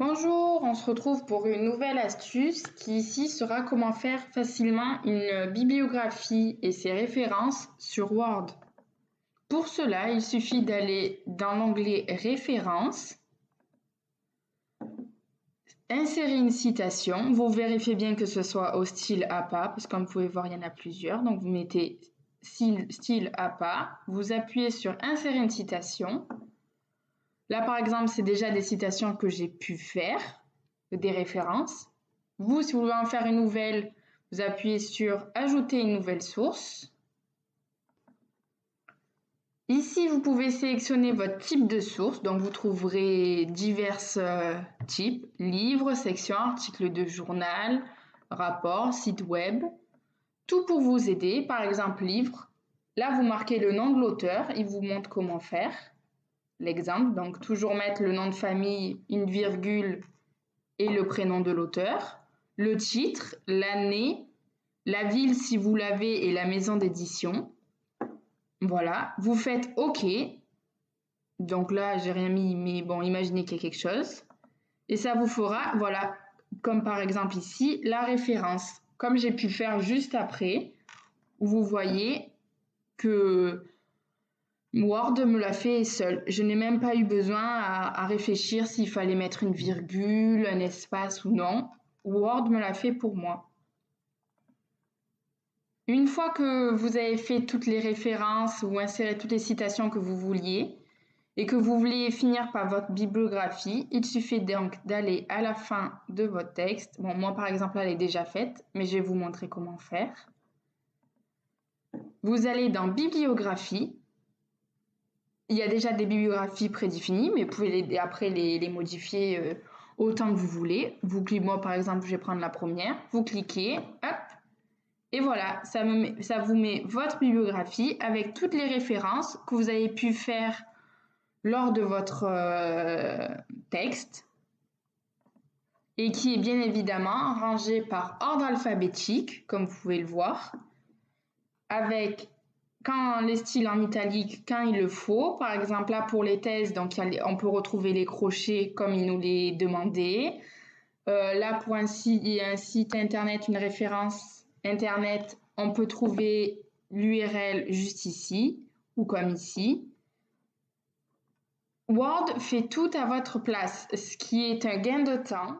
Bonjour, on se retrouve pour une nouvelle astuce qui ici sera comment faire facilement une bibliographie et ses références sur Word. Pour cela, il suffit d'aller dans l'onglet Références, insérer une citation, vous vérifiez bien que ce soit au style APA, parce que comme vous pouvez voir, il y en a plusieurs, donc vous mettez style APA, vous appuyez sur Insérer une citation. Là, par exemple, c'est déjà des citations que j'ai pu faire, des références. Vous, si vous voulez en faire une nouvelle, vous appuyez sur Ajouter une nouvelle source. Ici, vous pouvez sélectionner votre type de source. Donc, vous trouverez divers types, livres, sections, articles de journal, rapports, sites web. Tout pour vous aider. Par exemple, livre. Là, vous marquez le nom de l'auteur. Il vous montre comment faire. L'exemple, donc toujours mettre le nom de famille, une virgule et le prénom de l'auteur, le titre, l'année, la ville si vous l'avez et la maison d'édition. Voilà, vous faites OK. Donc là, j'ai rien mis, mais bon, imaginez qu'il y a quelque chose. Et ça vous fera, voilà, comme par exemple ici, la référence. Comme j'ai pu faire juste après, où vous voyez que Word me l'a fait seul. Je n'ai même pas eu besoin à réfléchir s'il fallait mettre une virgule, un espace ou non. Word me l'a fait pour moi. Une fois que vous avez fait toutes les références ou inséré toutes les citations que vous vouliez et que vous voulez finir par votre bibliographie, il suffit donc d'aller à la fin de votre texte. Bon, moi par exemple, elle est déjà faite, mais je vais vous montrer comment faire. Vous allez dans Bibliographie. Il y a déjà des bibliographies prédéfinies, mais vous pouvez après les modifier autant que vous voulez. Moi, par exemple, je vais prendre la première. Vous cliquez, hop, et voilà, ça vous met votre bibliographie avec toutes les références que vous avez pu faire lors de votre texte et qui est bien évidemment rangée par ordre alphabétique, comme vous pouvez le voir, avec quand les styles en italique, quand il le faut. Par exemple, là, pour les thèses, donc on peut retrouver les crochets comme il nous les demandait. Là, pour un site internet, une référence internet, on peut trouver l'URL juste ici ou comme ici. Word fait tout à votre place, ce qui est un gain de temps